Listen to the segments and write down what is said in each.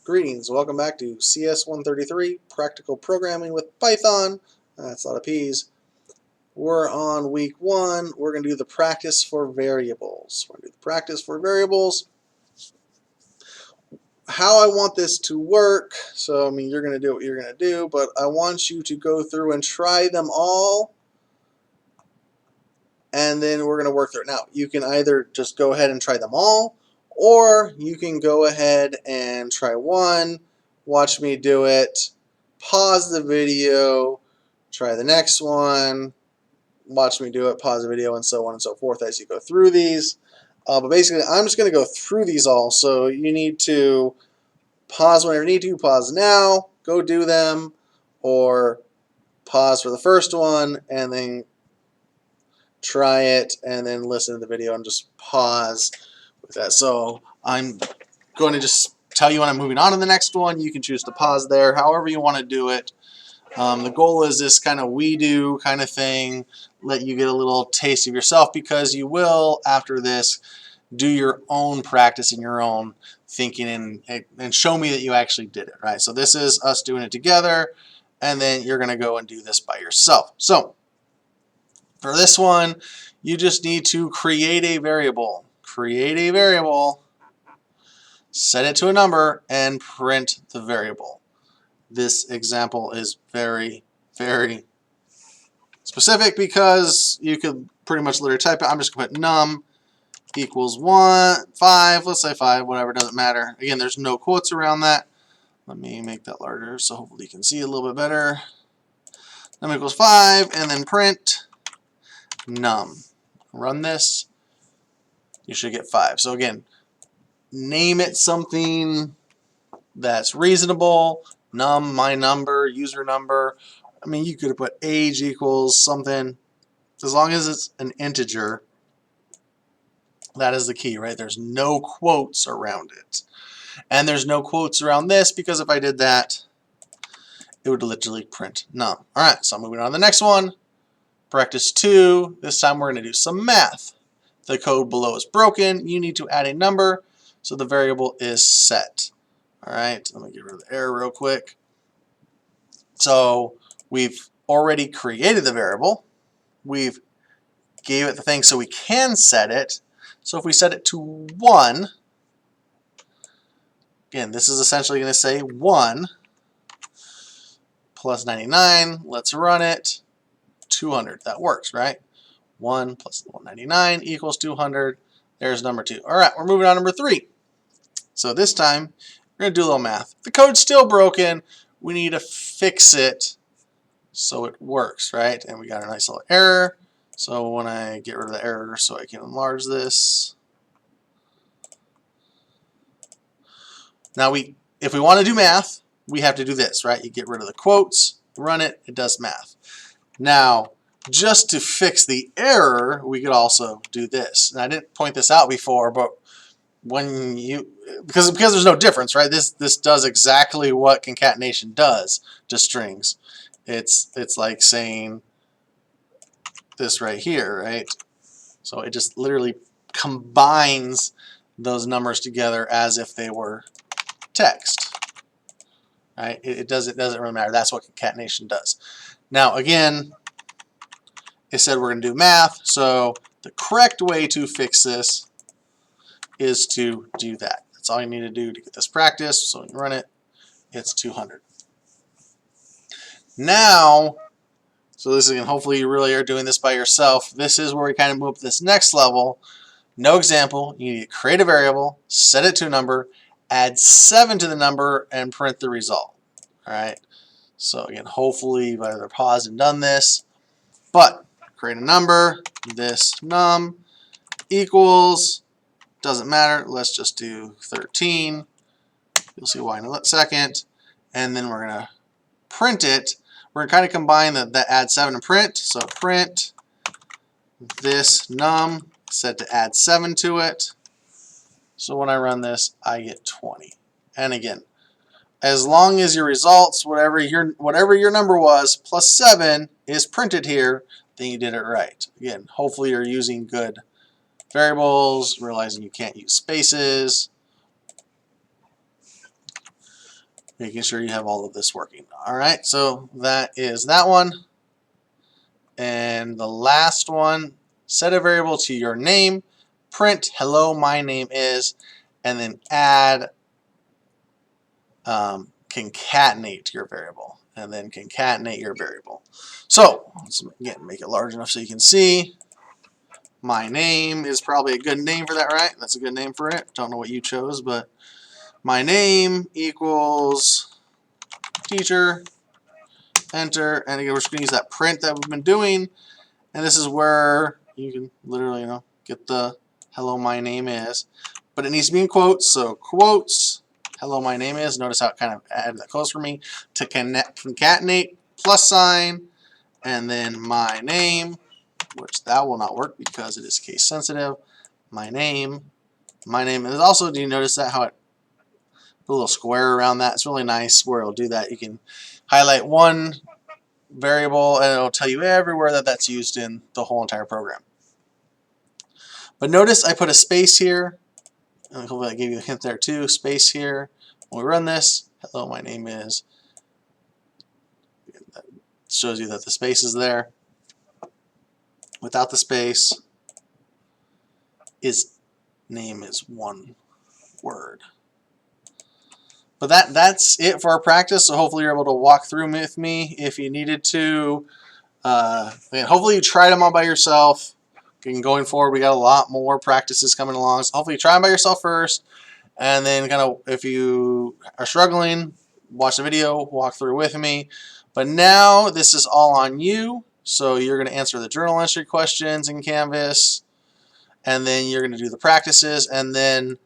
Greetings, welcome back to CS133 Practical Programming with Python. That's a lot of P's. We're on week 1. We're going to do the practice for variables. How I want this to work, so you're going to do what you're going to do, but I want you to go through and try them all, and then we're going to work through it. Now, you can either just go ahead and try them all, or you can go ahead and try one, watch me do it, pause the video, try the next one, watch me do it, pause the video, and so on and so forth as you go through these. But basically, I'm just going to go through these all, so you need to pause whenever you need to, pause now, go do them, or pause for the first one, and then try it, and then listen to the video and just pause with that. So I'm going to just tell you when I'm moving on to the next one. You can choose to pause there, however you want to do it. The goal is this kind of we do kind of thing, let you get a little taste of yourself, because you will, after this, do your own practice and your own thinking and show me that you actually did it, right? So this is us doing it together, and then you're going to go and do this by yourself. So for this one, you just need to create a variable. Set it to a number, and print the variable. This example is very, very specific because you could pretty much literally type it. I'm just going to put num equals 5, let's say 5, whatever, doesn't matter. Again, there's no quotes around that. Let me make that larger so hopefully you can see a little bit better. Num equals 5, and then print num. Run this, you should get 5. So again, name it something that's reasonable. Num, my number, user number. You could have put age equals something. As long as it's an integer, that is the key, right? There's no quotes around it. And there's no quotes around this, because if I did that, it would literally print num. Alright, so I'm moving on to the next one. Practice 2. This time we're going to do some math. The code below is broken. You need to add a number, so the variable is set. Alright, let me get rid of the error real quick. So we've already created the variable. We've gave it the thing so we can set it. So if we set it to 1, again, this is essentially going to say 1 plus 99. Let's run it. 200. That works, right? 1 plus 199 equals 200. There's number 2. All right, we're moving on to number 3. So this time, we're going to do a little math. The code's still broken. We need to fix it so it works, right? And we got a nice little error. So when I get rid of the error so I can enlarge this. Now if we want to do math, we have to do this, right? You get rid of the quotes, run it, it does math. Now, just to fix the error, we could also do this. And I didn't point this out before, but when because there's no difference, right? This does exactly what concatenation does to strings. It's like saying this right here, right? So it just literally combines those numbers together as if they were text, right? It doesn't really matter. That's what concatenation does. Now again, it said we're going to do math, so the correct way to fix this is to do that. That's all you need to do to get this practice. So when you run it, it's 200. Now, so this is again, hopefully you really are doing this by yourself. This is where we kind of move to this next level. No example. You need to create a variable, set it to a number, add 7 to the number, and print the result. All right. So again, hopefully you've either paused and done this, but create a number. This num equals, doesn't matter. Let's just do 13. You'll see why in a second. And then we're going to print it. We're going to kind of combine the add 7 and print. So print this num, set to add 7 to it. So when I run this, I get 20. And again, as long as your results, whatever your number was, plus 7 is printed here, then you did it right. Again, hopefully you're using good variables, realizing you can't use spaces. making sure you have all of this working. All right, so that is that one. And the last one, set a variable to your name, print hello, my name is, and then add concatenate to your variable, and then concatenate your variable. So let's again make it large enough so you can see. My name is probably a good name for that, right? That's a good name for it. Don't know what you chose, but my name equals teacher, enter, and again we're just going to use that print that we've been doing, and this is where you can literally, get the hello my name is, but it needs to be in quotes, so quotes, hello my name is, notice how it kind of added that close for me, to concatenate, plus sign, and then my name, which that will not work because it is case sensitive, my name, and also, do you notice that how it put a little square around that? It's really nice where it'll do that. You can highlight one variable and it'll tell you everywhere that that's used in the whole entire program. But notice I put a space here, and hopefully I gave you a hint there too, space here. When we run this, hello my name is, that shows you that the space is there. Without the space, is name is one word. But that's it for our practice, so hopefully you're able to walk through with me if you needed to. And hopefully you tried them all by yourself. And going forward, we got a lot more practices coming along, so hopefully you try them by yourself first, and then kind of if you are struggling, watch the video, walk through with me. But now this is all on you, so you're going to answer the journal entry questions in Canvas, and then you're going to do the practices, and then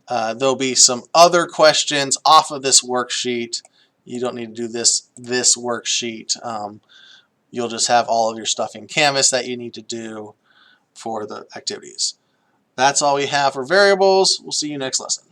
there'll be some other questions off of this worksheet. You don't need to do this worksheet. You'll just have all of your stuff in Canvas that you need to do for the activities. That's all we have for variables. We'll see you next lesson.